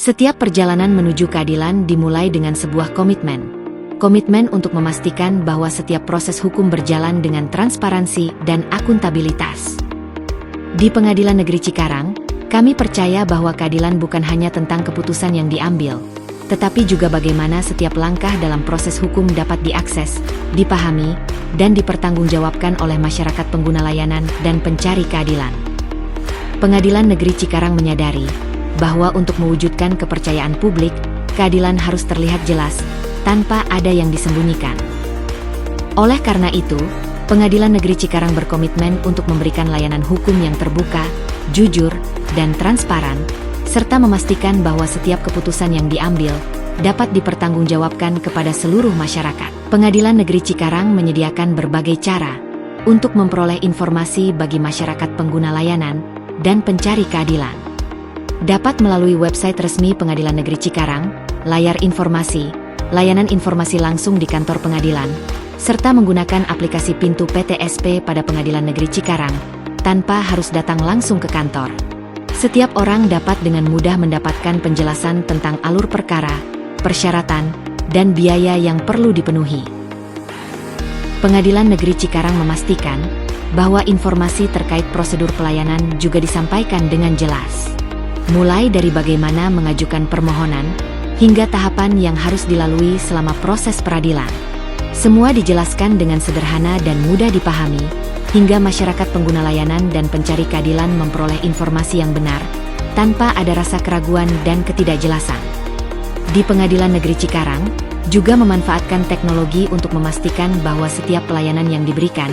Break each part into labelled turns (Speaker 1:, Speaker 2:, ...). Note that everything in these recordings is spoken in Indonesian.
Speaker 1: Setiap perjalanan menuju keadilan dimulai dengan sebuah komitmen. Komitmen untuk memastikan bahwa setiap proses hukum berjalan dengan transparansi dan akuntabilitas. Di Pengadilan Negeri Cikarang, kami percaya bahwa keadilan bukan hanya tentang keputusan yang diambil, tetapi juga bagaimana setiap langkah dalam proses hukum dapat diakses, dipahami, dan dipertanggungjawabkan oleh masyarakat pengguna layanan dan pencari keadilan. Pengadilan Negeri Cikarang menyadari bahwa untuk mewujudkan kepercayaan publik, keadilan harus terlihat jelas, tanpa ada yang disembunyikan. Oleh karena itu, Pengadilan Negeri Cikarang berkomitmen untuk memberikan layanan hukum yang terbuka, jujur, dan transparan, serta memastikan bahwa setiap keputusan yang diambil dapat dipertanggungjawabkan kepada seluruh masyarakat. Pengadilan Negeri Cikarang menyediakan berbagai cara untuk memperoleh informasi bagi masyarakat pengguna layanan dan pencari keadilan. Dapat melalui website resmi Pengadilan Negeri Cikarang, layar informasi, layanan informasi langsung di kantor pengadilan, serta menggunakan aplikasi Pintu PTSP pada Pengadilan Negeri Cikarang, tanpa harus datang langsung ke kantor. Setiap orang dapat dengan mudah mendapatkan penjelasan tentang alur perkara, persyaratan, dan biaya yang perlu dipenuhi. Pengadilan Negeri Cikarang memastikan bahwa informasi terkait prosedur pelayanan juga disampaikan dengan jelas. Mulai dari bagaimana mengajukan permohonan, hingga tahapan yang harus dilalui selama proses peradilan. Semua dijelaskan dengan sederhana dan mudah dipahami, hingga masyarakat pengguna layanan dan pencari keadilan memperoleh informasi yang benar, tanpa ada rasa keraguan dan ketidakjelasan. Di Pengadilan Negeri Cikarang, juga memanfaatkan teknologi untuk memastikan bahwa setiap pelayanan yang diberikan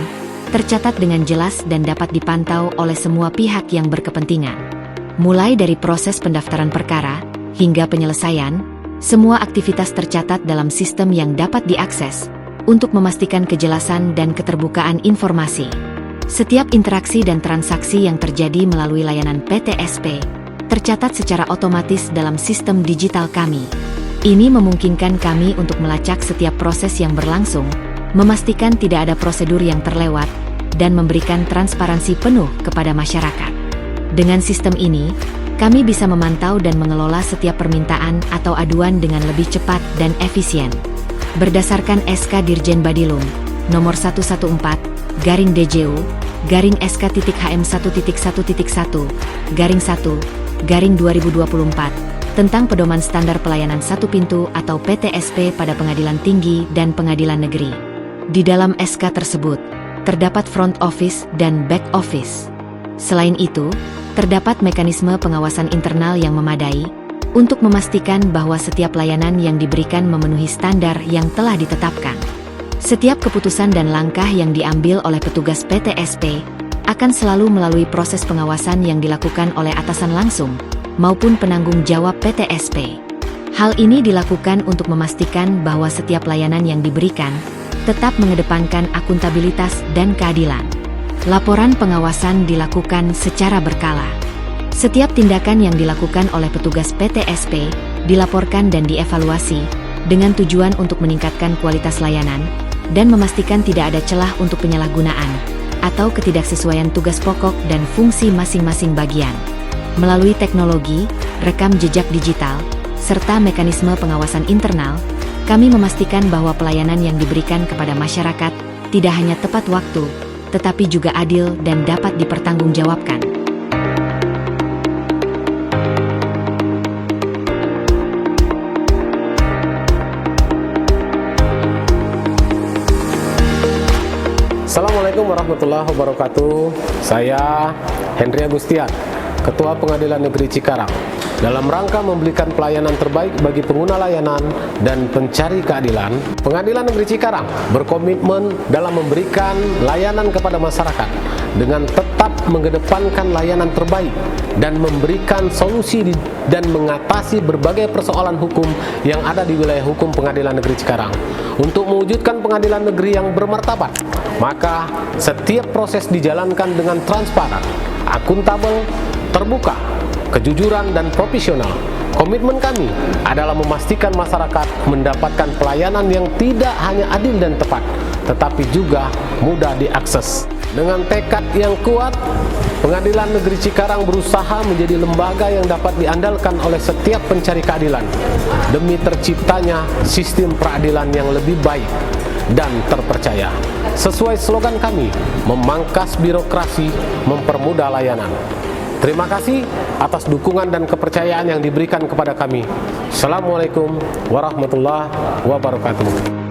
Speaker 1: tercatat dengan jelas dan dapat dipantau oleh semua pihak yang berkepentingan. Mulai dari proses pendaftaran perkara, hingga penyelesaian, semua aktivitas tercatat dalam sistem yang dapat diakses, untuk memastikan kejelasan dan keterbukaan informasi. Setiap interaksi dan transaksi yang terjadi melalui layanan PTSP, tercatat secara otomatis dalam sistem digital kami. Ini memungkinkan kami untuk melacak setiap proses yang berlangsung, memastikan tidak ada prosedur yang terlewat, dan memberikan transparansi penuh kepada masyarakat. Dengan sistem ini, kami bisa memantau dan mengelola setiap permintaan atau aduan dengan lebih cepat dan efisien. Berdasarkan SK Dirjen Badilum, nomor 114/DJU, /SK.1.1.1/1/2024, tentang Pedoman Standar Pelayanan Satu Pintu atau PTSP pada Pengadilan Tinggi dan Pengadilan Negeri. Di dalam SK tersebut, terdapat front office dan back office. Selain itu, terdapat mekanisme pengawasan internal yang memadai untuk memastikan bahwa setiap layanan yang diberikan memenuhi standar yang telah ditetapkan. Setiap keputusan dan langkah yang diambil oleh petugas PTSP akan selalu melalui proses pengawasan yang dilakukan oleh atasan langsung maupun penanggung jawab PTSP. Hal ini dilakukan untuk memastikan bahwa setiap layanan yang diberikan tetap mengedepankan akuntabilitas dan keadilan. Laporan pengawasan dilakukan secara berkala. Setiap tindakan yang dilakukan oleh petugas PTSP dilaporkan dan dievaluasi dengan tujuan untuk meningkatkan kualitas layanan dan memastikan tidak ada celah untuk penyalahgunaan atau ketidaksesuaian tugas pokok dan fungsi masing-masing bagian. Melalui teknologi, rekam jejak digital, serta mekanisme pengawasan internal, kami memastikan bahwa pelayanan yang diberikan kepada masyarakat tidak hanya tepat waktu, tetapi juga adil dan dapat dipertanggungjawabkan.
Speaker 2: Assalamualaikum warahmatullahi wabarakatuh. Saya Henry Agustian, Ketua Pengadilan Negeri Cikarang. Dalam rangka memberikan pelayanan terbaik bagi pengguna layanan dan pencari keadilan, Pengadilan Negeri Cikarang berkomitmen dalam memberikan layanan kepada masyarakat dengan tetap mengedepankan layanan terbaik dan memberikan solusi dan mengatasi berbagai persoalan hukum yang ada di wilayah hukum Pengadilan Negeri Cikarang. Untuk mewujudkan pengadilan negeri yang bermartabat, maka setiap proses dijalankan dengan transparan, akuntabel, terbuka, kejujuran, dan profesional. Komitmen kami adalah memastikan masyarakat mendapatkan pelayanan yang tidak hanya adil dan tepat, tetapi juga mudah diakses. Dengan tekad yang kuat, Pengadilan Negeri Cikarang berusaha menjadi lembaga yang dapat diandalkan oleh setiap pencari keadilan demi terciptanya sistem peradilan yang lebih baik dan terpercaya. Sesuai slogan kami, memangkas birokrasi, mempermudah layanan. Terima kasih atas dukungan dan kepercayaan yang diberikan kepada kami. Assalamualaikum warahmatullahi wabarakatuh.